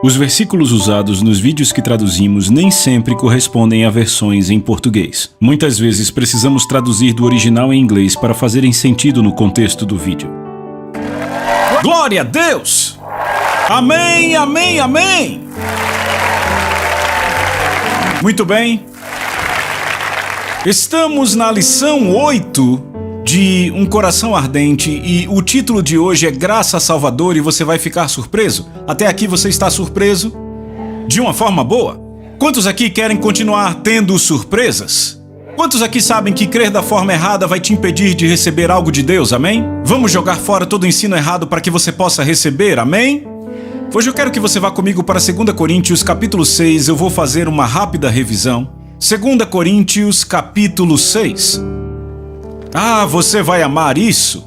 Os versículos usados nos vídeos que traduzimos nem sempre correspondem a versões em português. Muitas vezes precisamos traduzir do original em inglês para fazerem sentido no contexto do vídeo. Glória a Deus! Amém, amém, amém! Muito bem. Estamos na lição 8 de Um Coração Ardente e o título de hoje é Graça Salvadora e você vai ficar surpreso? Até aqui você está surpreso? De uma forma boa? Quantos aqui querem continuar tendo surpresas? Quantos aqui sabem que crer da forma errada vai te impedir de receber algo de Deus, amém? Vamos jogar fora todo o ensino errado para que você possa receber, amém? Hoje eu quero que você vá comigo para 2 Coríntios capítulo 6, eu vou fazer uma rápida revisão. 2 Coríntios capítulo 6. Ah, você vai amar isso!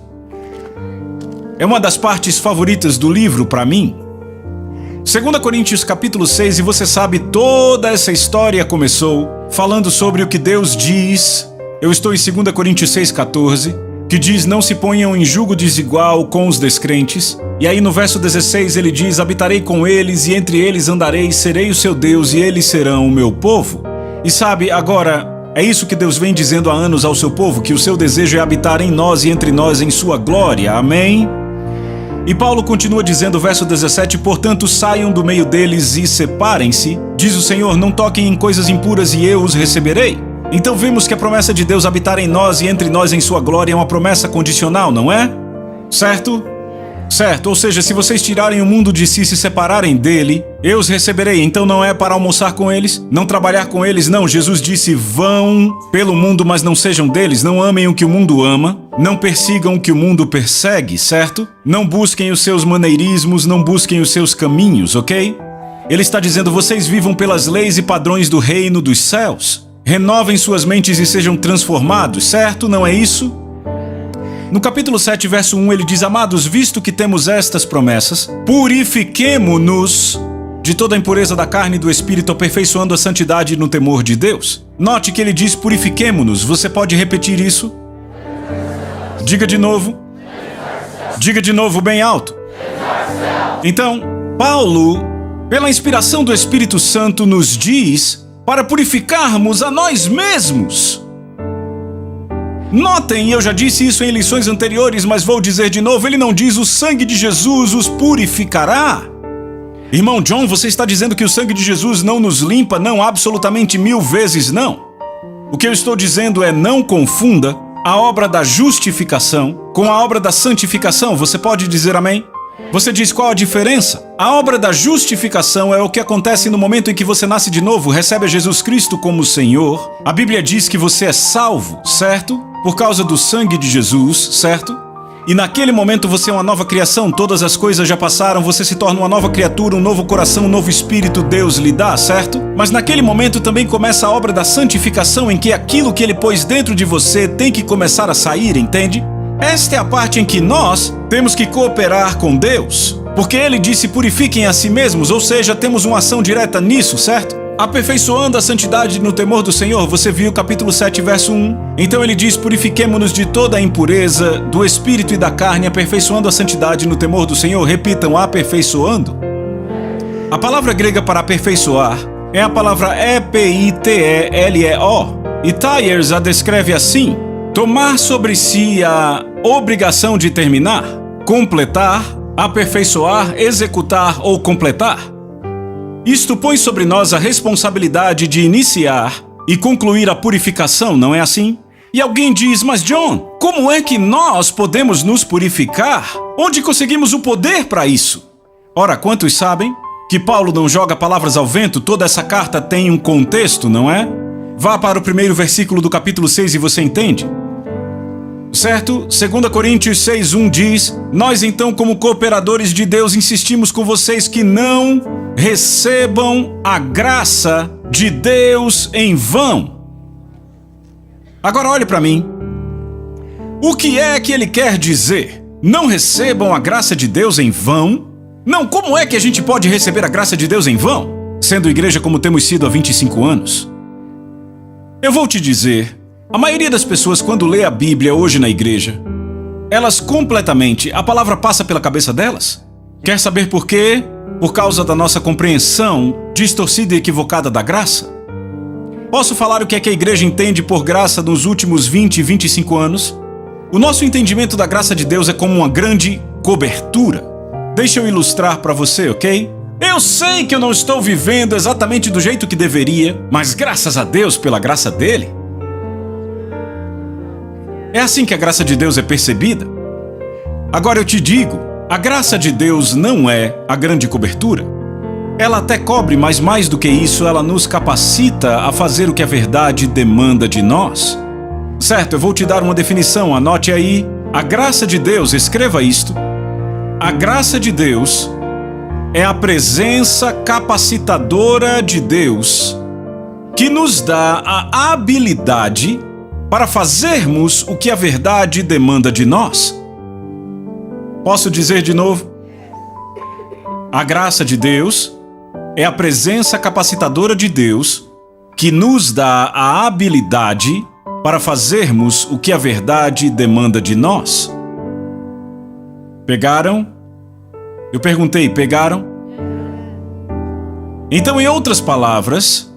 É uma das partes favoritas do livro para mim. 2 Coríntios capítulo 6, e você sabe, toda essa história começou falando sobre o que Deus diz. Eu estou em 2 Coríntios 6,14, que diz: não se ponham em julgo desigual com os descrentes. E aí no verso 16 ele diz: habitarei com eles e entre eles andarei, serei o seu Deus e eles serão o meu povo. E sabe, agora, é isso que Deus vem dizendo há anos ao seu povo, que o seu desejo é habitar em nós e entre nós em sua glória. Amém? E Paulo continua dizendo, verso 17, portanto saiam do meio deles e separem-se. Diz o Senhor, não toquem em coisas impuras e eu os receberei. Então vimos que a promessa de Deus habitar em nós e entre nós em sua glória é uma promessa condicional, não é? Certo? Certo, ou seja, se vocês tirarem o mundo de si e se separarem dele, eu os receberei. Então não é para almoçar com eles, não trabalhar com eles, não. Jesus disse, vão pelo mundo, mas não sejam deles. Não amem o que o mundo ama, não persigam o que o mundo persegue, certo? Não busquem os seus maneirismos, não busquem os seus caminhos, ok? Ele está dizendo, vocês vivam pelas leis e padrões do reino dos céus. Renovem suas mentes e sejam transformados, certo? Não é isso? No capítulo 7, verso 1, ele diz, amados, visto que temos estas promessas, purifiquemo-nos de toda a impureza da carne e do espírito, aperfeiçoando a santidade no temor de Deus. Note que ele diz, purifiquemo-nos. Você pode repetir isso? Diga de novo. Diga de novo bem alto. Então, Paulo, pela inspiração do Espírito Santo, nos diz para purificarmos a nós mesmos. Notem, eu já disse isso em lições anteriores, mas vou dizer de novo, ele não diz o sangue de Jesus os purificará. Irmão John, você está dizendo que o sangue de Jesus não nos limpa? Não, absolutamente 1000 vezes não. O que eu estou dizendo é não confunda a obra da justificação com a obra da santificação. Você pode dizer amém? Você diz qual a diferença? A obra da justificação é o que acontece no momento em que você nasce de novo, recebe a Jesus Cristo como Senhor. A Bíblia diz que você é salvo, certo? Por causa do sangue de Jesus, certo? E naquele momento você é uma nova criação, todas as coisas já passaram, você se torna uma nova criatura, um novo coração, um novo espírito Deus lhe dá, certo? Mas naquele momento também começa a obra da santificação, em que aquilo que ele pôs dentro de você tem que começar a sair, entende? Esta é a parte em que nós temos que cooperar com Deus, porque ele disse purifiquem a si mesmos, ou seja, temos uma ação direta nisso, certo? Aperfeiçoando a santidade no temor do Senhor, você viu capítulo 7, verso 1. Então ele diz, purifiquemo-nos de toda a impureza do espírito e da carne, aperfeiçoando a santidade no temor do Senhor. Repitam, aperfeiçoando. A palavra grega para aperfeiçoar é a palavra epiteleo. E Tyers a descreve assim, tomar sobre si a obrigação de terminar, completar, aperfeiçoar, executar ou completar. Isto põe sobre nós a responsabilidade de iniciar e concluir a purificação, não é assim? E alguém diz, mas John, como é que nós podemos nos purificar? Onde conseguimos o poder para isso? Ora, quantos sabem que Paulo não joga palavras ao vento? Toda essa carta tem um contexto, não é? Vá para o primeiro versículo do capítulo 6 e você entende. Certo? 2 Coríntios 6:1 diz, nós então como cooperadores de Deus insistimos com vocês que não recebam a graça de Deus em vão. Agora olhe para mim. O que é que ele quer dizer? Não recebam a graça de Deus em vão? Não, como é que a gente pode receber a graça de Deus em vão? Sendo igreja como temos sido há 25 anos. Eu vou te dizer, a maioria das pessoas quando lê a Bíblia hoje na igreja, elas completamente, a palavra passa pela cabeça delas. Quer saber por quê? por causa da nossa compreensão distorcida e equivocada da graça? Posso falar o que é que a igreja entende por graça nos últimos 20 e 25 anos? O nosso entendimento da graça de Deus é como uma grande cobertura. Deixa eu ilustrar para você, ok? Eu sei que eu não estou vivendo exatamente do jeito que deveria, mas graças a Deus pela graça dele. É assim que a graça de Deus é percebida. Agora eu te digo, a graça de Deus não é a grande cobertura. Ela até cobre, mas mais do que isso, ela nos capacita a fazer o que a verdade demanda de nós. Certo, eu vou te dar uma definição, anote aí. A graça de Deus, escreva isto. A graça de Deus é a presença capacitadora de Deus que nos dá a habilidade para fazermos o que a verdade demanda de nós. Posso dizer de novo? A graça de Deus é a presença capacitadora de Deus que nos dá a habilidade para fazermos o que a verdade demanda de nós. Pegaram? Eu perguntei, pegaram? Então, em outras palavras,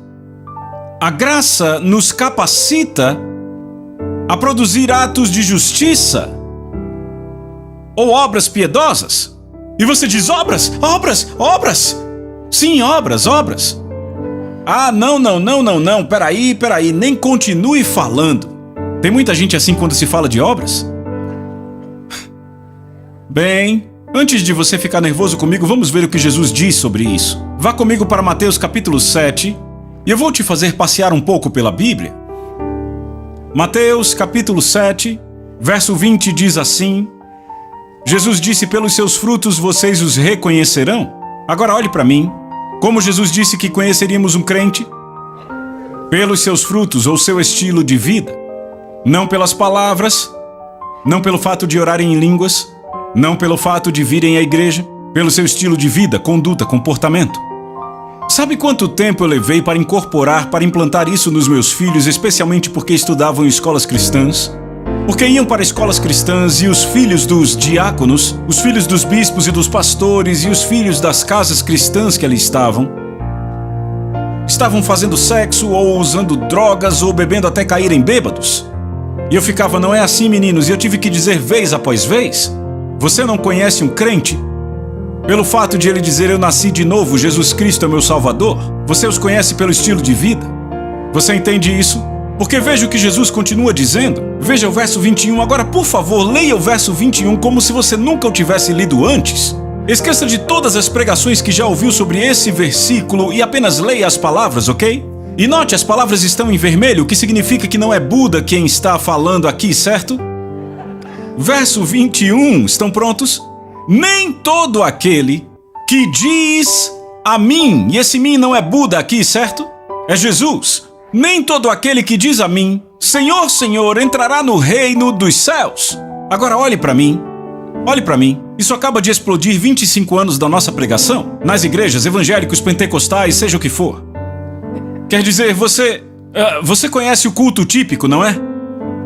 a graça nos capacita a produzir atos de justiça ou obras piedosas. E você diz, obras? Sim, obras. Ah, não, peraí, nem continue falando. Tem muita gente assim quando se fala de obras? Bem, antes de você ficar nervoso comigo, vamos ver o que Jesus diz sobre isso. Vá comigo para Mateus capítulo 7, e eu vou te fazer passear um pouco pela Bíblia. Mateus capítulo 7, verso 20 diz assim: Jesus disse, pelos seus frutos vocês os reconhecerão. Agora olhe para mim. Como Jesus disse que conheceríamos um crente? Pelos seus frutos ou seu estilo de vida. Não pelas palavras, não pelo fato de orarem em línguas, não pelo fato de virem à igreja, pelo seu estilo de vida, conduta, comportamento. Sabe quanto tempo eu levei para implantar isso nos meus filhos, especialmente porque estudavam em escolas cristãs? Porque iam para escolas cristãs e os filhos dos diáconos, os filhos dos bispos e dos pastores e os filhos das casas cristãs que ali estavam fazendo sexo ou usando drogas ou bebendo até caírem bêbados. E eu ficava, não é assim, meninos, e eu tive que dizer vez após vez: você não conhece um crente pelo fato de ele dizer eu nasci de novo, Jesus Cristo é meu Salvador? Você os conhece pelo estilo de vida? Você entende isso? Porque veja o que Jesus continua dizendo. Veja o verso 21. Agora, por favor, leia o verso 21 como se você nunca o tivesse lido antes. Esqueça de todas as pregações que já ouviu sobre esse versículo e apenas leia as palavras, ok? E note, as palavras estão em vermelho, o que significa que não é Buda quem está falando aqui, certo? Verso 21, estão prontos? Nem todo aquele que diz a mim, e esse mim não é Buda aqui, certo? É Jesus. Nem todo aquele que diz a mim, Senhor, Senhor, entrará no reino dos céus. Agora olhe para mim. Isso acaba de explodir 25 anos da nossa pregação, nas igrejas, evangélicos, pentecostais, seja o que for. Quer dizer, você conhece o culto típico, não é?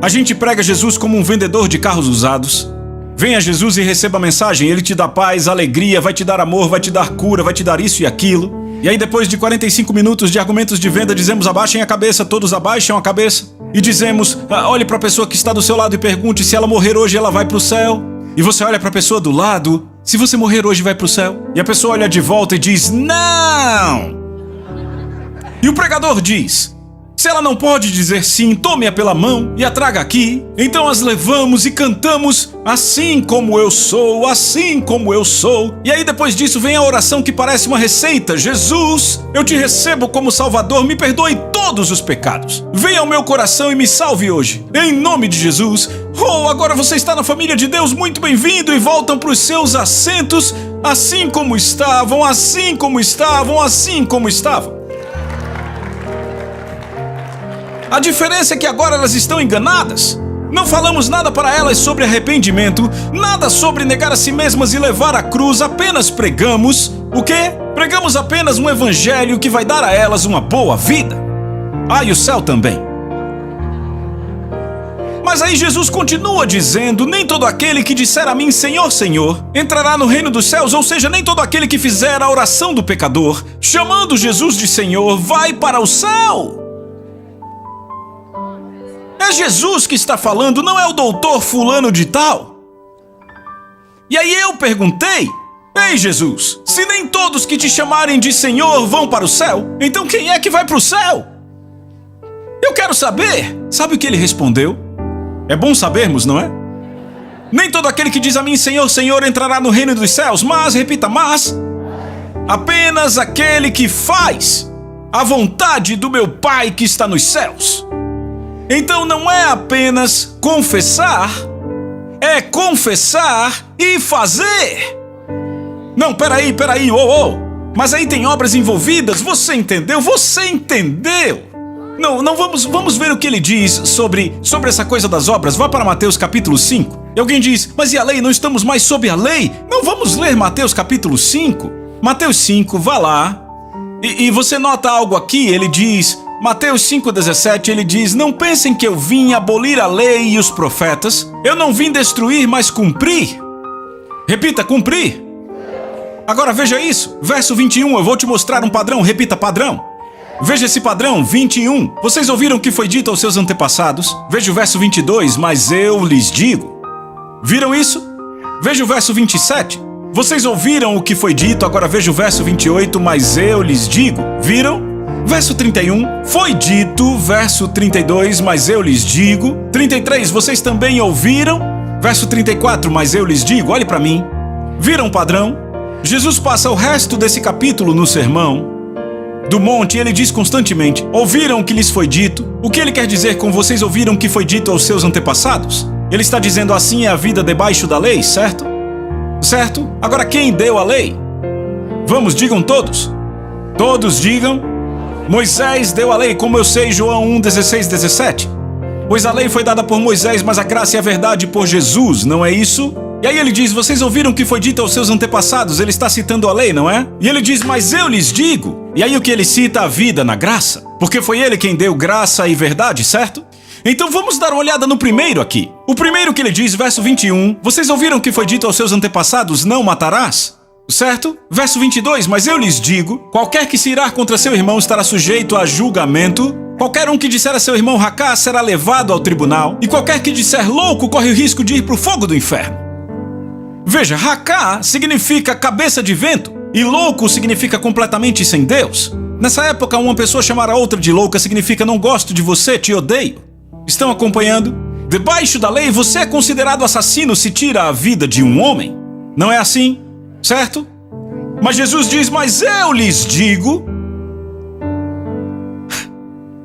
A gente prega Jesus como um vendedor de carros usados. Venha Jesus e receba a mensagem, ele te dá paz, alegria, vai te dar amor, vai te dar cura, vai te dar isso e aquilo. E aí depois de 45 minutos de argumentos de venda, dizemos abaixem a cabeça, todos abaixam a cabeça. E dizemos, olhe para a pessoa que está do seu lado e pergunte se ela morrer hoje ela vai para o céu. E você olha para a pessoa do lado, se você morrer hoje vai para o céu. E a pessoa olha de volta e diz, não! E o pregador diz, se ela não pode dizer sim, tome-a pela mão e a traga aqui. Então as levamos e cantamos, assim como eu sou, assim como eu sou. E aí depois disso vem a oração que parece uma receita. Jesus, eu te recebo como Salvador, me perdoe todos os pecados. Venha ao meu coração e me salve hoje. Em nome de Jesus. Oh, agora você está na família de Deus, muito bem-vindo, e voltam para os seus assentos, assim como estavam, assim como estavam, assim como estavam. A diferença é que agora elas estão enganadas. Não falamos nada para elas sobre arrependimento, nada sobre negar a si mesmas e levar a cruz, apenas pregamos... O quê? Pregamos apenas um evangelho que vai dar a elas uma boa vida. Ah, e o céu também. Mas aí Jesus continua dizendo: nem todo aquele que disser a mim, Senhor, Senhor, entrará no reino dos céus, ou seja, nem todo aquele que fizer a oração do pecador, chamando Jesus de Senhor, vai para o céu. É Jesus que está falando, não é o doutor fulano de tal. E aí eu perguntei: ei Jesus, se nem todos que te chamarem de Senhor vão para o céu, então quem é que vai para o céu? Eu quero saber. Sabe o que ele respondeu? É bom sabermos, não é? Nem todo aquele que diz a mim, Senhor, Senhor, entrará no reino dos céus, mas, repita, mas, apenas aquele que faz a vontade do meu Pai que está nos céus. Então não é apenas confessar, é confessar e fazer. Não, peraí, mas aí tem obras envolvidas, você entendeu? Não, vamos ver o que ele diz sobre essa coisa das obras. Vá para Mateus capítulo 5. E alguém diz: mas e a lei? Não estamos mais sob a lei? Não, vamos ler Mateus capítulo 5. Mateus 5, vá lá. E você nota algo aqui, ele diz, Mateus 5,17, ele diz: não pensem que eu vim abolir a lei e os profetas. Eu não vim destruir, mas cumprir. Repita, cumprir. Agora veja isso, verso 21, eu vou te mostrar um padrão, repita, padrão. Veja esse padrão, 21. Vocês ouviram o que foi dito aos seus antepassados? Veja o verso 22, mas eu lhes digo. Viram isso? Veja o verso 27. Vocês ouviram o que foi dito, agora veja o verso 28, mas eu lhes digo. Viram? Verso 31, foi dito. Verso 32, mas eu lhes digo. 33, vocês também ouviram. Verso 34, mas eu lhes digo. Olhe para mim. Viram o padrão? Jesus passa o resto desse capítulo no sermão do monte, ele diz constantemente: ouviram o que lhes foi dito? O que ele quer dizer com vocês ouviram o que foi dito aos seus antepassados? Ele está dizendo: assim é a vida debaixo da lei, certo? Certo? Agora quem deu a lei? Vamos, digam todos. Todos digam: Moisés deu a lei, como eu sei, João 1, 16, 17. Pois a lei foi dada por Moisés, mas a graça e a verdade por Jesus, não é isso? E aí ele diz: vocês ouviram o que foi dito aos seus antepassados? Ele está citando a lei, não é? E ele diz: mas eu lhes digo. E aí o que ele cita? A vida na graça. Porque foi ele quem deu graça e verdade, certo? Então vamos dar uma olhada no primeiro aqui. O primeiro que ele diz, verso 21. Vocês ouviram o que foi dito aos seus antepassados? Não matarás. Certo? Verso 22. Mas eu lhes digo: qualquer que se irar contra seu irmão estará sujeito a julgamento. Qualquer um que disser a seu irmão racá será levado ao tribunal. E qualquer que disser louco corre o risco de ir para o fogo do inferno. Veja, racá significa cabeça de vento e louco significa completamente sem Deus. Nessa época, uma pessoa chamar a outra de louca significa: não gosto de você, te odeio. Estão acompanhando? Debaixo da lei, você é considerado assassino se tira a vida de um homem. Não é assim? Certo? Mas Jesus diz: mas eu lhes digo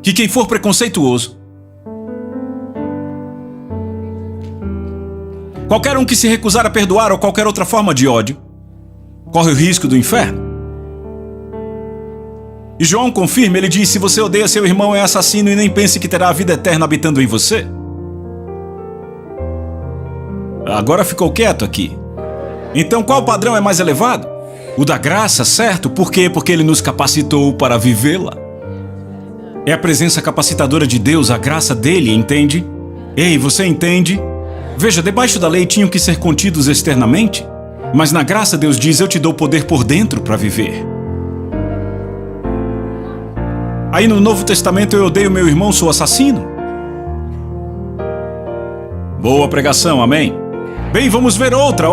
que quem for preconceituoso, qualquer um que se recusar a perdoar ou qualquer outra forma de ódio, corre o risco do inferno. E João confirma, ele diz: se você odeia seu irmão, é assassino, e nem pense que terá a vida eterna habitando em você. Agora ficou quieto aqui. Então qual padrão é mais elevado? O da graça, certo? Por quê? Porque ele nos capacitou para vivê-la. É a presença capacitadora de Deus, a graça dele, entende? Ei, você entende? Veja, debaixo da lei tinham que ser contidos externamente, mas na graça Deus diz: eu te dou poder por dentro para viver. Aí no Novo Testamento: eu odeio meu irmão, sou assassino. Boa pregação, amém? Bem, vamos ver outra.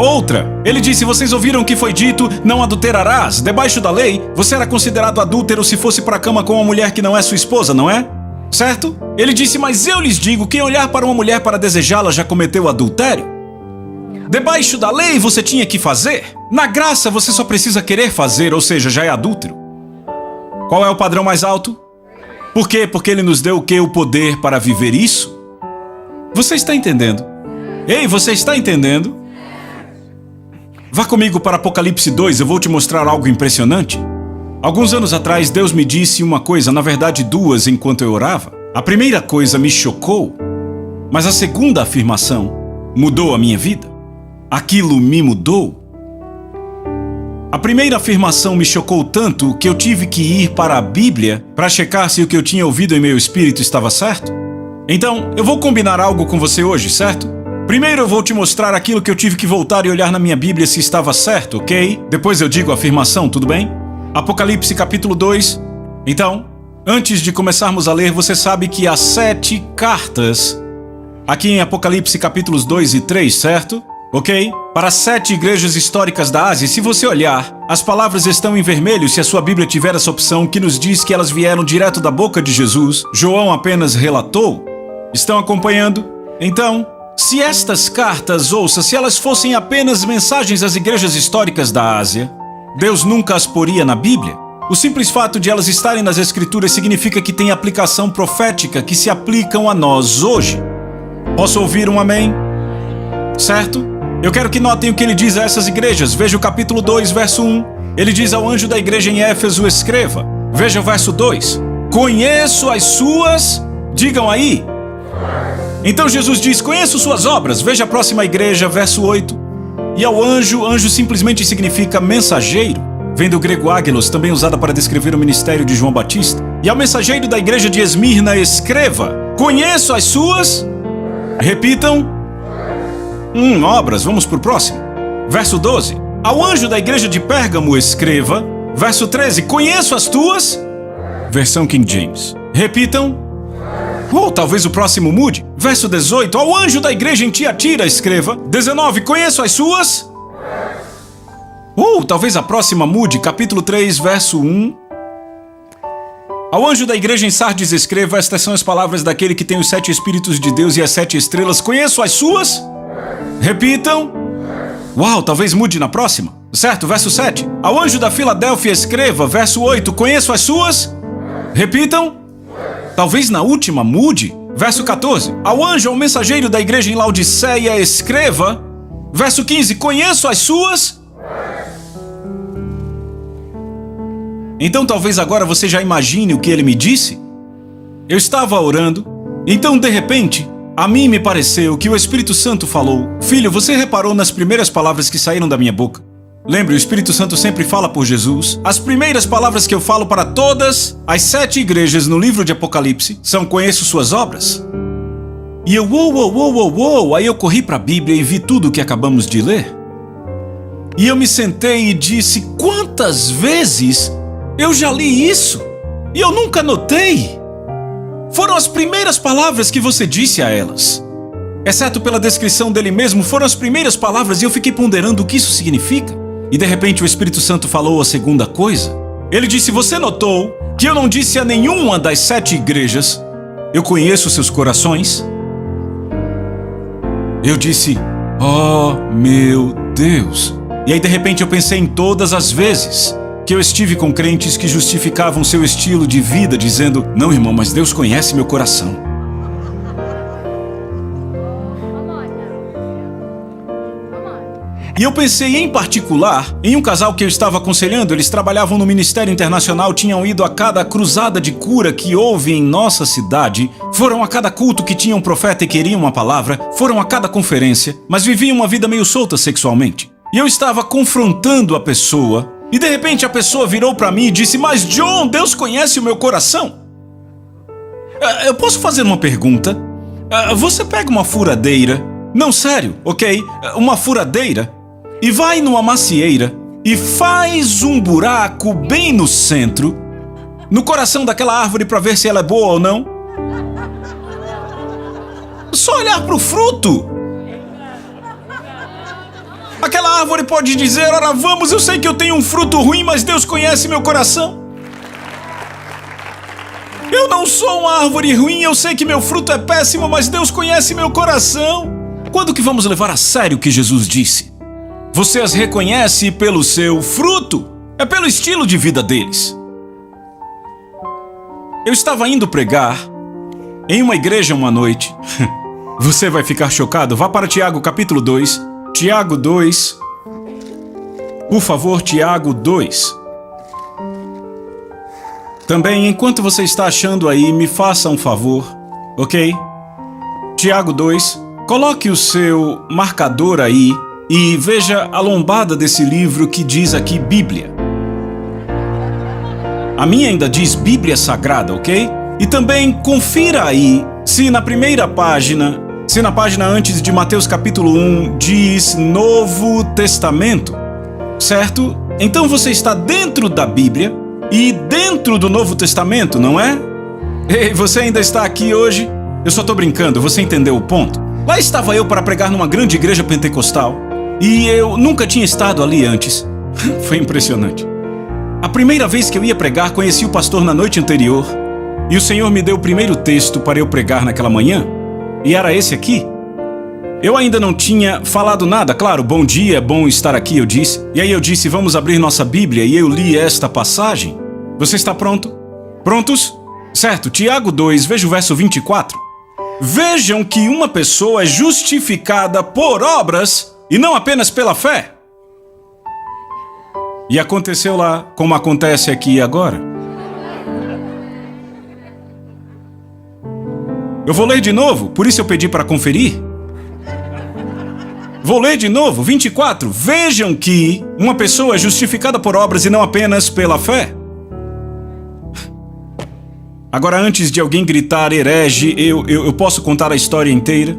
Ele disse: vocês ouviram o que foi dito, não adulterarás. Debaixo da lei, você era considerado adúltero se fosse para a cama com uma mulher que não é sua esposa, não é? Certo? Ele disse: mas eu lhes digo, quem olhar para uma mulher para desejá-la já cometeu adultério. Debaixo da lei você tinha que fazer. Na graça você só precisa querer fazer, ou seja, já é adúltero. Qual é o padrão mais alto? Por quê? Porque ele nos deu o quê? O poder para viver isso. Você está entendendo? Ei, você está entendendo? Vá comigo para Apocalipse 2, eu vou te mostrar algo impressionante. Alguns anos atrás, Deus me disse uma coisa, na verdade duas, enquanto eu orava. A primeira coisa me chocou, mas a segunda afirmação mudou a minha vida. Aquilo me mudou. A primeira afirmação me chocou tanto que eu tive que ir para a Bíblia para checar se o que eu tinha ouvido em meu espírito estava certo. Então, eu vou combinar algo com você hoje, certo? Primeiro eu vou te mostrar aquilo que eu tive que voltar e olhar na minha Bíblia se estava certo, ok? Depois eu digo a afirmação, tudo bem? Apocalipse capítulo 2. Então, antes de começarmos a ler, você sabe que há 7 cartas aqui em Apocalipse capítulos 2 e 3, certo? Ok? Para 7 igrejas históricas da Ásia, se você olhar, as palavras estão em vermelho se a sua Bíblia tiver essa opção que nos diz que elas vieram direto da boca de Jesus. João apenas relatou. Estão acompanhando? Então, se estas cartas, ouça, se elas fossem apenas mensagens às igrejas históricas da Ásia, Deus nunca as poria na Bíblia. O simples fato de elas estarem nas Escrituras significa que tem aplicação profética que se aplicam a nós hoje. Posso ouvir um amém? Certo? Eu quero que notem o que ele diz a essas igrejas. Veja o capítulo 2, verso 1. Ele diz ao anjo da igreja em Éfeso, escreva. Veja o verso 2. Conheço as suas... Digam aí. Então Jesus diz, conheço suas obras. Veja a próxima igreja, verso 8. E ao anjo, anjo simplesmente significa mensageiro. Vem do grego ágelos, também usada para descrever o ministério de João Batista. E ao mensageiro da igreja de Esmirna, escreva. Conheço as suas... Repitam. Obras, vamos pro próximo. Verso 12. Ao anjo da igreja de Pérgamo, escreva. Verso 13. Conheço as tuas... Versão King James. Repitam. Ou talvez o próximo mude. Verso 18. Ao anjo da igreja em Tiatira, escreva. 19. Conheço as suas... Ou talvez a próxima mude. Capítulo 3, verso 1. Ao anjo da igreja em Sardes, escreva. Estas são as palavras daquele que tem os 7 Espíritos de Deus e as 7 estrelas. Conheço as suas... Repitam. Uau, talvez mude na próxima. Certo, verso 7. Ao anjo da Filadélfia, escreva. Verso 8. Conheço as suas... Repitam. Talvez na última mude. Verso 14. Ao anjo, ao mensageiro da igreja em Laodiceia, escreva. Verso 15. Conheço as suas... Então talvez agora você já imagine o que ele me disse. Eu estava orando, então de repente, a mim me pareceu que o Espírito Santo falou: Filho, você reparou nas primeiras palavras que saíram da minha boca? Lembre, o Espírito Santo sempre fala por Jesus. As primeiras palavras que eu falo para todas as 7 igrejas no livro de Apocalipse são: conheço suas obras. E eu, aí eu corri para a Bíblia e vi tudo o que acabamos de ler. E eu me sentei e disse: quantas vezes eu já li isso? E eu nunca notei. Foram as primeiras palavras que você disse a elas. Exceto pela descrição dele mesmo, foram as primeiras palavras e eu fiquei ponderando o que isso significa. E de repente o Espírito Santo falou a segunda coisa. Ele disse: você notou que eu não disse a nenhuma das 7 igrejas: eu conheço seus corações? Eu disse: oh meu Deus. E aí de repente eu pensei em todas as vezes que eu estive com crentes que justificavam seu estilo de vida dizendo: não, irmão, mas Deus conhece meu coração. E eu pensei em particular em um casal que eu estava aconselhando. Eles trabalhavam no Ministério Internacional, tinham ido a cada cruzada de cura que houve em nossa cidade, foram a cada culto que tinha um profeta e queriam uma palavra, foram a cada conferência, mas viviam uma vida meio solta sexualmente. E eu estava confrontando a pessoa. E de repente a pessoa virou para mim e disse: mas John, Deus conhece o meu coração. Eu posso fazer uma pergunta? Você pega uma furadeira, não, sério, ok? Uma furadeira, e vai numa macieira e faz um buraco bem no centro, no coração daquela árvore para ver se ela é boa ou não? Só olhar para o fruto. Aquela árvore pode dizer: ora vamos, eu sei que eu tenho um fruto ruim, mas Deus conhece meu coração. Eu não sou uma árvore ruim, eu sei que meu fruto é péssimo, mas Deus conhece meu coração. Quando que vamos levar a sério o que Jesus disse? Você as reconhece pelo seu fruto, é pelo estilo de vida deles. Eu estava indo pregar em uma igreja uma noite. Você vai ficar chocado, vá para Tiago capítulo 2. Tiago 2, por favor, Tiago 2. Também, enquanto você está achando aí, me faça um favor, ok? Tiago 2, coloque o seu marcador aí e veja a lombada desse livro que diz aqui Bíblia. A minha ainda diz Bíblia Sagrada, ok? E também confira aí Se na página antes de Mateus capítulo 1 diz Novo Testamento, certo? Então você está dentro da Bíblia e dentro do Novo Testamento, não é? Ei, você ainda está aqui hoje? Eu só tô brincando, você entendeu o ponto? Lá estava eu para pregar numa grande igreja pentecostal e eu nunca tinha estado ali antes. Foi impressionante. A primeira vez que eu ia pregar, conheci o pastor na noite anterior e o Senhor me deu o primeiro texto para eu pregar naquela manhã e era esse aqui. Eu ainda não tinha falado nada, claro, bom dia, é bom estar aqui, eu disse. E aí eu disse, vamos abrir nossa Bíblia e eu li esta passagem. Você está pronto? Prontos? Certo, Tiago 2, veja o verso 24. Vejam que uma pessoa é justificada por obras e não apenas pela fé. E aconteceu lá, como acontece aqui e agora. Eu vou ler de novo, por isso eu pedi para conferir. Vou ler de novo, 24. Vejam que uma pessoa é justificada por obras e não apenas pela fé. Agora, antes de alguém gritar herege, eu posso contar a história inteira?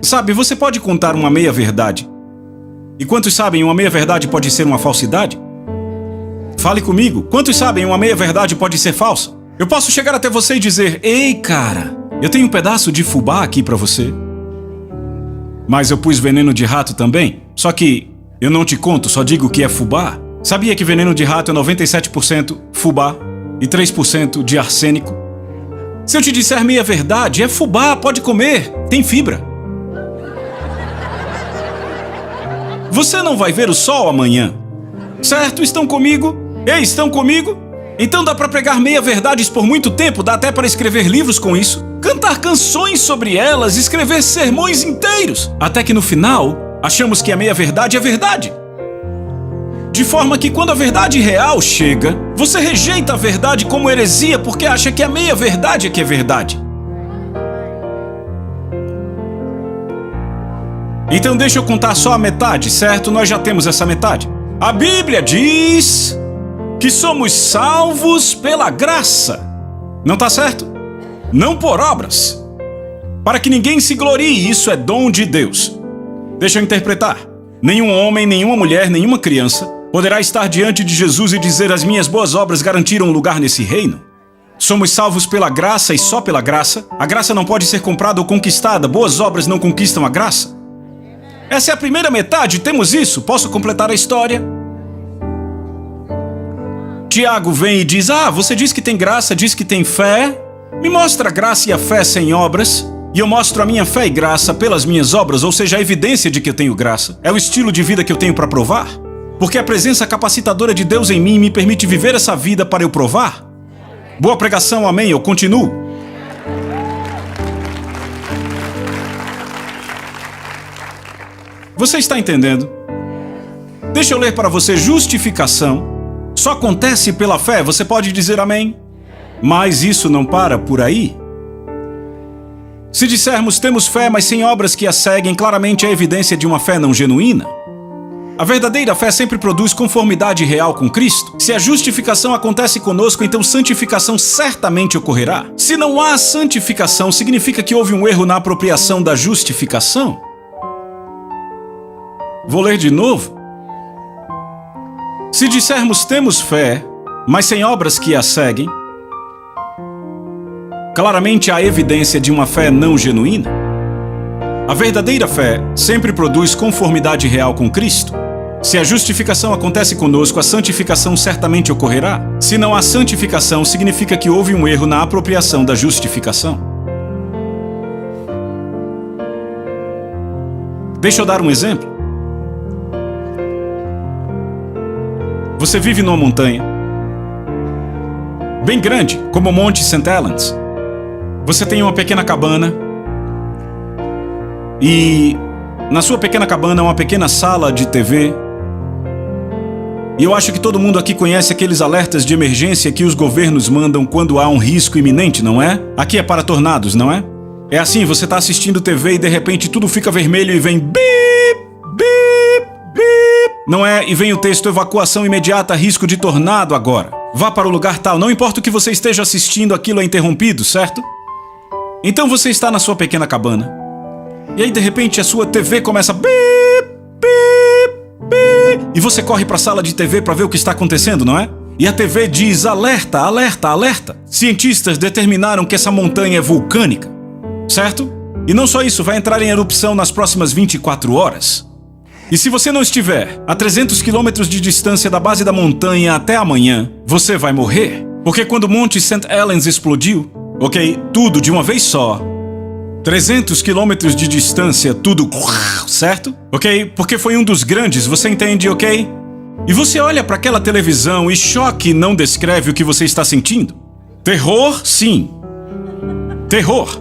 Sabe, você pode contar uma meia-verdade. E quantos sabem, uma meia-verdade pode ser uma falsidade? Fale comigo. Quantos sabem, uma meia-verdade pode ser falsa? Eu posso chegar até você e dizer, ei, cara, eu tenho um pedaço de fubá aqui pra você. Mas eu pus veneno de rato também. Só que eu não te conto, só digo que é fubá. Sabia que veneno de rato é 97% fubá e 3% de arsênico? Se eu te disser meia verdade, é fubá, pode comer, tem fibra. Você não vai ver o sol amanhã. Certo? Estão comigo? Ei, estão comigo? Então dá para pregar meia-verdades por muito tempo, dá até para escrever livros com isso, cantar canções sobre elas, escrever sermões inteiros, até que no final, achamos que a meia-verdade é verdade. De forma que quando a verdade real chega, você rejeita a verdade como heresia porque acha que a meia-verdade é que é verdade. Então deixa eu contar só a metade, certo? Nós já temos essa metade. A Bíblia diz que somos salvos pela graça. Não tá certo? Não por obras. Para que ninguém se glorie, isso é dom de Deus. Deixa eu interpretar. Nenhum homem, nenhuma mulher, nenhuma criança poderá estar diante de Jesus e dizer as minhas boas obras garantiram um lugar nesse reino. Somos salvos pela graça e só pela graça. A graça não pode ser comprada ou conquistada. Boas obras não conquistam a graça. Essa é a primeira metade, temos isso. Posso completar a história? Tiago vem e diz, você diz que tem graça, diz que tem fé. Me mostra a graça e a fé sem obras. E eu mostro a minha fé e graça pelas minhas obras, ou seja, a evidência de que eu tenho graça. É o estilo de vida que eu tenho para provar. Porque a presença capacitadora de Deus em mim me permite viver essa vida para eu provar. Boa pregação, amém, eu continuo. Você está entendendo? Deixa eu ler para você justificação. Só acontece pela fé, você pode dizer amém? Mas isso não para por aí. Se dissermos temos fé, mas sem obras que a seguem, claramente é evidência de uma fé não genuína. A verdadeira fé sempre produz conformidade real com Cristo. Se a justificação acontece conosco, então santificação certamente ocorrerá. Se não há santificação, significa que houve um erro na apropriação da justificação. Vou ler de novo. Se dissermos temos fé, mas sem obras que a seguem, claramente há evidência de uma fé não genuína. A verdadeira fé sempre produz conformidade real com Cristo. Se a justificação acontece conosco, a santificação certamente ocorrerá. Se não há santificação, significa que houve um erro na apropriação da justificação. Deixa eu dar um exemplo. Você vive numa montanha bem grande, como o Monte St. Helens. Você tem uma pequena cabana e na sua pequena cabana uma pequena sala de TV. E eu acho que todo mundo aqui conhece aqueles alertas de emergência que os governos mandam quando há um risco iminente, não é? Aqui é para tornados, não é? É assim, você está assistindo TV e de repente tudo fica vermelho e vem bip, bip, bip. Não é? E vem o texto evacuação imediata, risco de tornado agora. Vá para o lugar tal, não importa o que você esteja assistindo, aquilo é interrompido, certo? Então você está na sua pequena cabana. E aí de repente a sua TV começa a bip, bip, bip, e você corre para a sala de TV para ver o que está acontecendo, não é? E a TV diz: alerta, alerta, alerta. Cientistas determinaram que essa montanha é vulcânica, certo? E não só isso, vai entrar em erupção nas próximas 24 horas. E se você não estiver a 300 quilômetros de distância da base da montanha até amanhã, você vai morrer. Porque quando o Monte St. Helens explodiu, ok, tudo de uma vez só, 300 quilômetros de distância, tudo, certo? Ok? Porque foi um dos grandes, você entende, ok? E você olha para aquela televisão e choque não descreve o que você está sentindo. Terror, sim. Terror.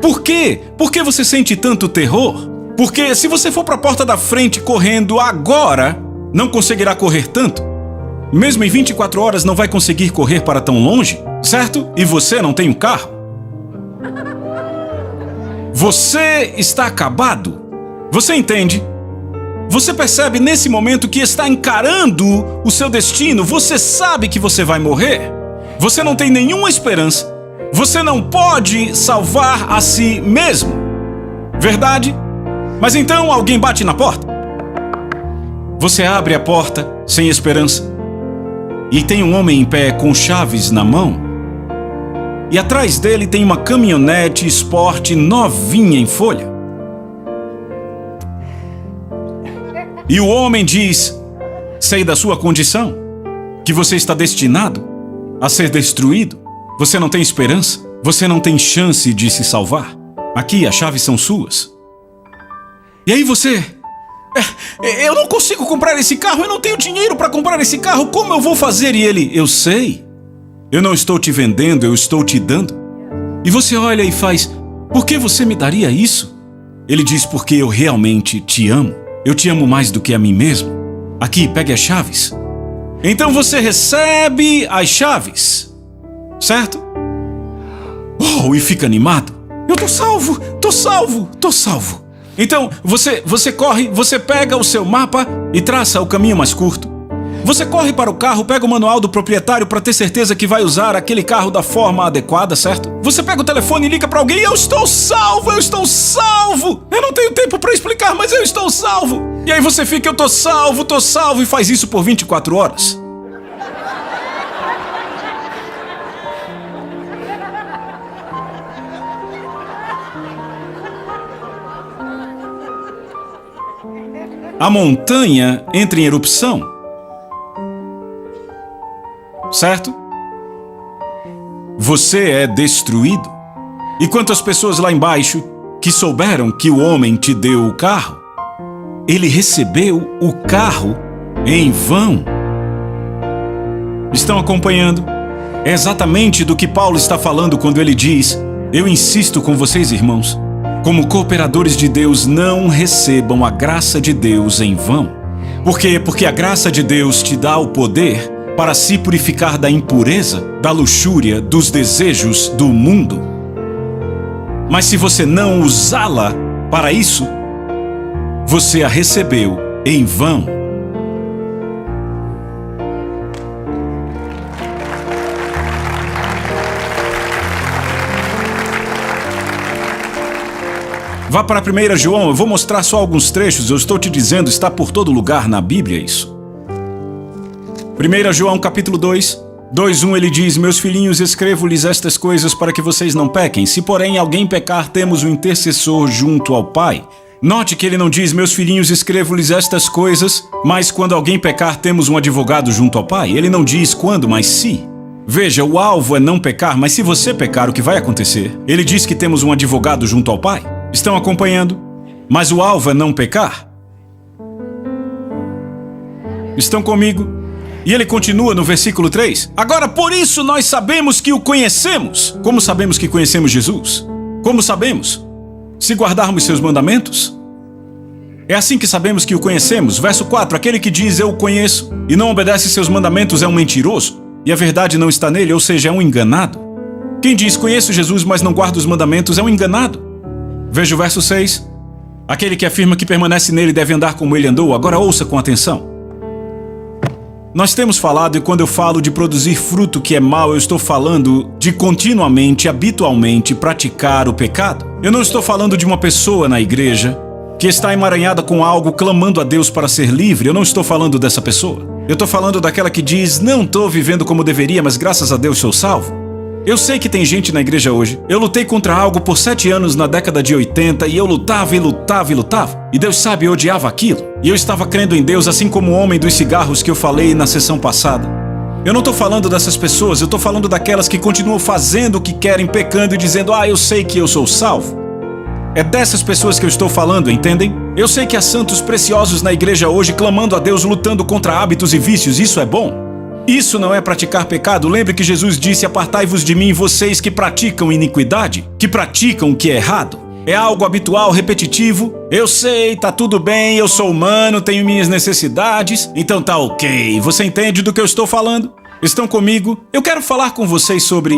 Por quê? Por que você sente tanto terror? Porque se você for para a porta da frente correndo agora, não conseguirá correr tanto. Mesmo em 24 horas não vai conseguir correr para tão longe, certo? E você não tem um carro. Você está acabado. Você entende? Você percebe nesse momento que está encarando o seu destino. Você sabe que você vai morrer. Você não tem nenhuma esperança. Você não pode salvar a si mesmo. Verdade? Mas então alguém bate na porta. Você abre a porta sem esperança. E tem um homem em pé com chaves na mão. E atrás dele tem uma caminhonete esporte novinha em folha. E o homem diz: sei da sua condição, que você está destinado a ser destruído. Você não tem esperança, você não tem chance de se salvar. Aqui, as chaves são suas. E aí você... eu não consigo comprar esse carro, eu não tenho dinheiro para comprar esse carro, como eu vou fazer? E ele: eu sei. Eu não estou te vendendo, eu estou te dando. E você olha e faz: por que você me daria isso? Ele diz: porque eu realmente te amo. Eu te amo mais do que a mim mesmo. Aqui, pegue as chaves. Então você recebe as chaves, certo? Oh, e fica animado. Eu tô salvo, tô salvo, tô salvo. Então você corre, você pega o seu mapa e traça o caminho mais curto. Você corre para o carro, pega o manual do proprietário para ter certeza que vai usar aquele carro da forma adequada, certo? Você pega o telefone e liga para alguém: eu estou salvo, eu estou salvo! Eu não tenho tempo para explicar, mas eu estou salvo! E aí você fica: eu tô salvo, e faz isso por 24 horas. A montanha entra em erupção. Certo? Você é destruído. E quantas pessoas lá embaixo que souberam que o homem te deu o carro, ele recebeu o carro em vão. Estão acompanhando? É exatamente do que Paulo está falando quando ele diz: eu insisto com vocês, irmãos, como cooperadores de Deus, não recebam a graça de Deus em vão. Por quê? Porque a graça de Deus te dá o poder para se purificar da impureza, da luxúria, dos desejos do mundo. Mas se você não usá-la para isso, você a recebeu em vão. Vá para 1 João, eu vou mostrar só alguns trechos, eu estou te dizendo, está por todo lugar na Bíblia isso. 1 João capítulo 2, 2:1 ele diz: meus filhinhos, escrevo-lhes estas coisas para que vocês não pequem. Se porém alguém pecar, temos um intercessor junto ao Pai. Note que ele não diz: meus filhinhos, escrevo-lhes estas coisas, mas quando alguém pecar, temos um advogado junto ao Pai. Ele não diz quando, mas se. Veja, o alvo é não pecar, mas se você pecar, o que vai acontecer? Ele diz que temos um advogado junto ao Pai. Estão acompanhando? Mas o alvo é não pecar. Estão comigo? E ele continua no versículo 3. Agora, por isso nós sabemos que o conhecemos. Como sabemos que conhecemos Jesus? Como sabemos? Se guardarmos seus mandamentos? É assim que sabemos que o conhecemos. Verso 4. Aquele que diz eu o conheço e não obedece seus mandamentos é um mentiroso, e a verdade não está nele, ou seja, é um enganado. Quem diz conheço Jesus, mas não guarda os mandamentos é um enganado. Veja o verso 6. Aquele que afirma que permanece nele deve andar como ele andou. Agora ouça com atenção. Nós temos falado, e quando eu falo de produzir fruto que é mau, eu estou falando de continuamente, habitualmente praticar o pecado. Eu não estou falando de uma pessoa na igreja que está emaranhada com algo, clamando a Deus para ser livre. Eu não estou falando dessa pessoa. Eu estou falando daquela que diz, não estou vivendo como deveria, mas graças a Deus sou salvo. Eu sei que tem gente na igreja hoje. Eu lutei contra algo por 7 anos na década de 80 e eu lutava e lutava e lutava. E Deus sabe, eu odiava aquilo. E eu estava crendo em Deus, assim como o homem dos cigarros que eu falei na sessão passada. Eu não estou falando dessas pessoas, eu estou falando daquelas que continuam fazendo o que querem, pecando e dizendo, eu sei que eu sou salvo. É dessas pessoas que eu estou falando, entendem? Eu sei que há santos preciosos na igreja hoje clamando a Deus, lutando contra hábitos e vícios, isso é bom. Isso não é praticar pecado. Lembre que Jesus disse, apartai-vos de mim, vocês que praticam iniquidade, que praticam o que é errado. É algo habitual, repetitivo. Eu sei, tá tudo bem, eu sou humano, tenho minhas necessidades, então tá ok. Você entende do que eu estou falando? Estão comigo? Eu quero falar com vocês sobre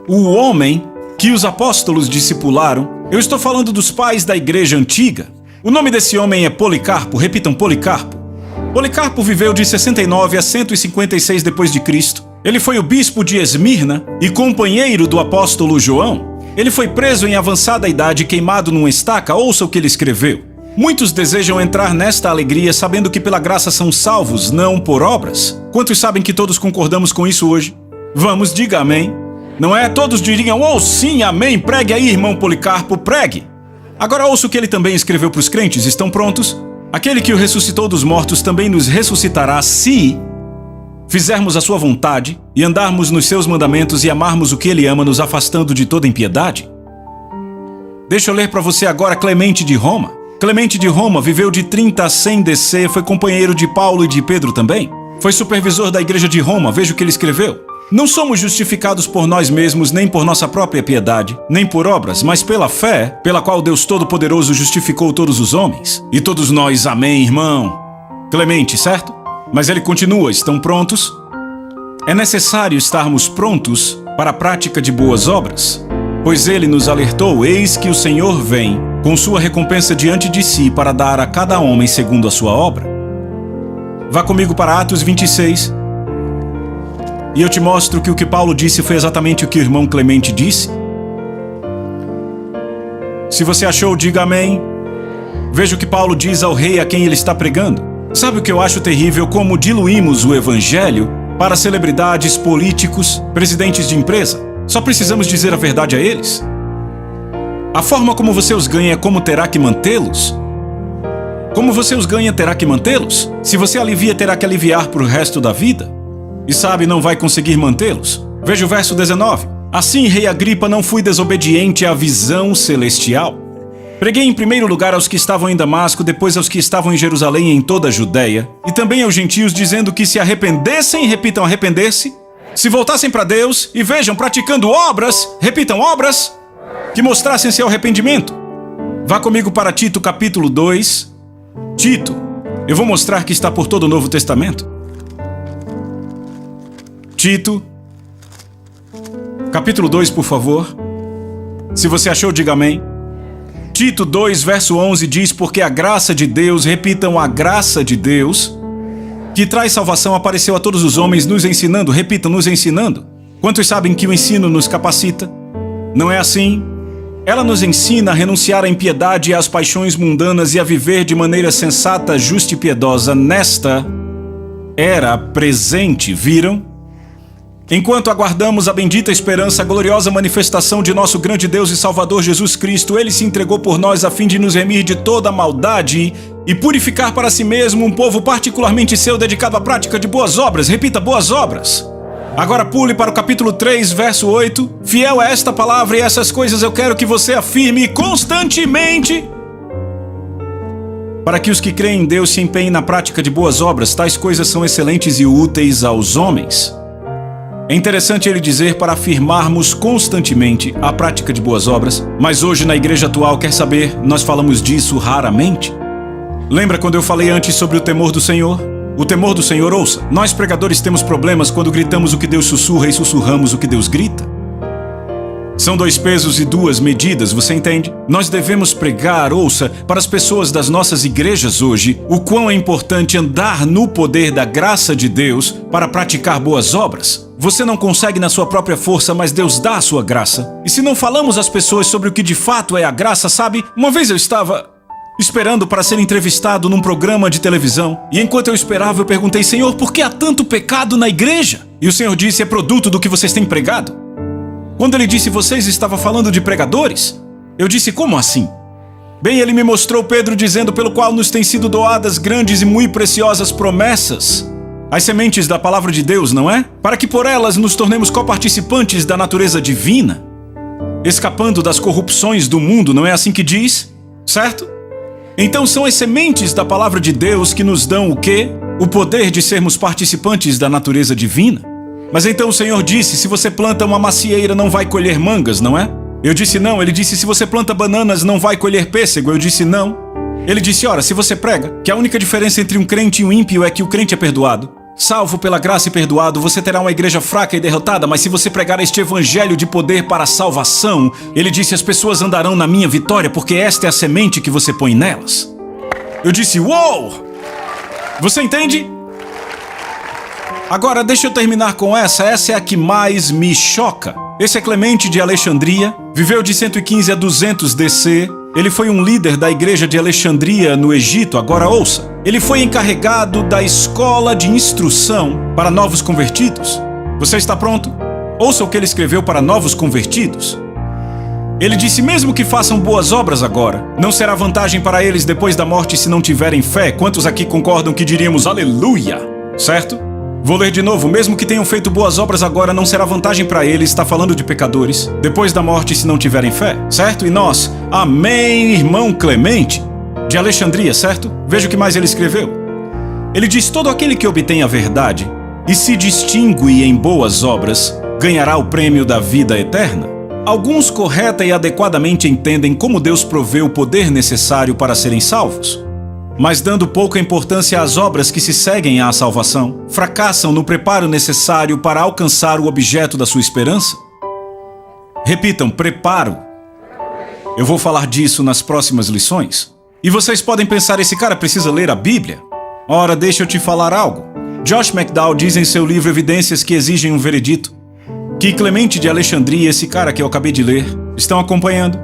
o homem que os apóstolos discipularam. Eu estou falando dos pais da igreja antiga. O nome desse homem é Policarpo, repitam, Policarpo. Policarpo viveu de 69 a 156 d.C. Ele foi o bispo de Esmirna e companheiro do apóstolo João. Ele foi preso em avançada idade, queimado numa estaca. Ouça o que ele escreveu. Muitos desejam entrar nesta alegria sabendo que pela graça são salvos, não por obras. Quantos sabem que todos concordamos com isso hoje? Vamos, diga amém. Não é? Todos diriam, sim, amém. Pregue aí, irmão Policarpo, pregue. Agora ouça o que ele também escreveu para os crentes. Estão prontos? Aquele que o ressuscitou dos mortos também nos ressuscitará se fizermos a sua vontade e andarmos nos seus mandamentos e amarmos o que ele ama, nos afastando de toda impiedade. Deixa eu ler para você agora Clemente de Roma. Clemente de Roma viveu de 30 a 100 DC, foi companheiro de Paulo e de Pedro também. Foi supervisor da igreja de Roma, veja o que ele escreveu. Não somos justificados por nós mesmos, nem por nossa própria piedade, nem por obras, mas pela fé, pela qual Deus Todo-Poderoso justificou todos os homens. E todos nós, amém, irmão. Clemente, certo? Mas ele continua, estão prontos? É necessário estarmos prontos para a prática de boas obras, pois ele nos alertou, eis que o Senhor vem, com sua recompensa diante de si, para dar a cada homem segundo a sua obra. Vá comigo para Atos 26. E eu te mostro que o que Paulo disse foi exatamente o que o irmão Clemente disse. Se você achou, diga amém. Veja o que Paulo diz ao rei a quem ele está pregando. Sabe o que eu acho terrível? Como diluímos o evangelho para celebridades, políticos, presidentes de empresa. Só precisamos dizer a verdade a eles. A forma como você os ganha é como terá que mantê-los. Como você os ganha, terá que mantê-los. Se você alivia, terá que aliviar para o resto da vida. E sabe, não vai conseguir mantê-los. Veja o verso 19. Assim, rei Agripa, não fui desobediente à visão celestial. Preguei em primeiro lugar aos que estavam em Damasco, depois aos que estavam em Jerusalém e em toda a Judéia, e também aos gentios, dizendo que se arrependessem, repitam, arrepender-se, se voltassem para Deus e vejam, praticando obras, repitam, obras, que mostrassem seu arrependimento. Vá comigo para Tito, capítulo 2. Tito, eu vou mostrar que está por todo o Novo Testamento. Tito, capítulo 2, por favor. Se você achou, diga amém. Tito 2, verso 11 diz, porque a graça de Deus, repitam, a graça de Deus, que traz salvação, apareceu a todos os homens, nos ensinando, repitam, nos ensinando. Quantos sabem que o ensino nos capacita? Não é assim? Ela nos ensina a renunciar à impiedade e às paixões mundanas e a viver de maneira sensata, justa e piedosa nesta era presente, viram? Enquanto aguardamos a bendita esperança, a gloriosa manifestação de nosso grande Deus e Salvador Jesus Cristo, Ele se entregou por nós a fim de nos remir de toda a maldade e purificar para si mesmo um povo particularmente seu, dedicado à prática de boas obras. Repita, boas obras. Agora pule para o capítulo 3, verso 8. Fiel a esta palavra e essas coisas eu quero que você afirme constantemente, para que os que creem em Deus se empenhem na prática de boas obras. Tais coisas são excelentes e úteis aos homens. É interessante ele dizer para afirmarmos constantemente a prática de boas obras, mas hoje na igreja atual, quer saber, nós falamos disso raramente. Lembra quando eu falei antes sobre o temor do Senhor? O temor do Senhor, ouça, nós pregadores temos problemas quando gritamos o que Deus sussurra e sussurramos o que Deus grita. São dois pesos e duas medidas, você entende? Nós devemos pregar, ouça, para as pessoas das nossas igrejas hoje, o quão é importante andar no poder da graça de Deus para praticar boas obras. Você não consegue na sua própria força, mas Deus dá a sua graça. E se não falamos às pessoas sobre o que de fato é a graça, sabe? Uma vez eu estava esperando para ser entrevistado num programa de televisão, e enquanto eu esperava eu perguntei: Senhor, por que há tanto pecado na igreja? E o Senhor disse: é produto do que vocês têm pregado. Quando ele disse: vocês estavam falando de pregadores, eu disse: como assim? Bem, ele me mostrou Pedro dizendo: pelo qual nos têm sido doadas grandes e muito preciosas promessas, as sementes da palavra de Deus, não é? Para que por elas nos tornemos coparticipantes da natureza divina, escapando das corrupções do mundo, não é assim que diz? Certo? Então são as sementes da palavra de Deus que nos dão o quê? O poder de sermos participantes da natureza divina. Mas então o Senhor disse: se você planta uma macieira, não vai colher mangas, não é? Eu disse não. Ele disse: se você planta bananas, não vai colher pêssego. Eu disse não. Ele disse: ora, se você prega que a única diferença entre um crente e um ímpio é que o crente é perdoado, salvo pela graça e perdoado, você terá uma igreja fraca e derrotada, mas se você pregar este evangelho de poder para a salvação, ele disse: as pessoas andarão na minha vitória, porque esta é a semente que você põe nelas. Eu disse: uou! Você entende? Agora, deixa eu terminar com essa é a que mais me choca. Esse é Clemente de Alexandria, viveu de 115 a 200 DC, ele foi um líder da igreja de Alexandria no Egito. Agora ouça, ele foi encarregado da escola de instrução para novos convertidos. Você está pronto? Ouça o que ele escreveu para novos convertidos. Ele disse: mesmo que façam boas obras agora, não será vantagem para eles depois da morte se não tiverem fé. Quantos aqui concordam que diríamos aleluia? Certo? Vou ler de novo. Mesmo que tenham feito boas obras agora, não será vantagem para eles, está falando de pecadores, depois da morte se não tiverem fé. Certo? E nós, amém, irmão Clemente, de Alexandria, certo? Veja o que mais ele escreveu. Ele diz: todo aquele que obtém a verdade e se distingue em boas obras, ganhará o prêmio da vida eterna. Alguns correta e adequadamente entendem como Deus provê o poder necessário para serem salvos, mas dando pouca importância às obras que se seguem à salvação, fracassam no preparo necessário para alcançar o objeto da sua esperança. Repitam: preparo. Eu vou falar disso nas próximas lições. E vocês podem pensar: esse cara precisa ler a Bíblia? Ora, deixa eu te falar algo. Josh McDowell diz em seu livro Evidências que Exigem um Veredito que Clemente de Alexandria, esse cara que eu acabei de ler, estão acompanhando,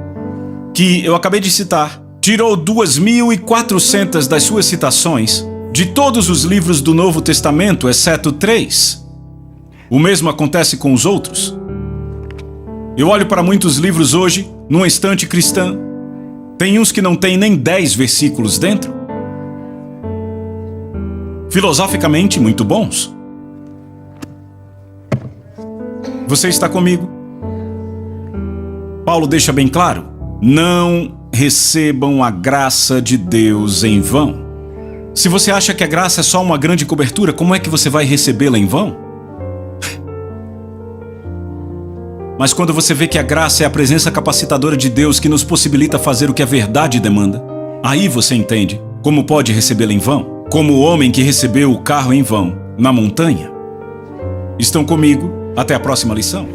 que eu acabei de citar, tirou 2.400 das suas citações de todos os livros do Novo Testamento, exceto 3. O mesmo acontece com os outros. Eu olho para muitos livros hoje, numa estante cristã, tem uns que não tem nem 10 versículos dentro. Filosoficamente muito bons. Você está comigo? Paulo deixa bem claro: não recebam a graça de Deus em vão. Se você acha que a graça é só uma grande cobertura, como é que você vai recebê-la em vão? Mas quando você vê que a graça é a presença capacitadora de Deus que nos possibilita fazer o que a verdade demanda, aí você entende como pode recebê-la em vão, como o homem que recebeu o carro em vão na montanha. Estão comigo? Até a próxima lição.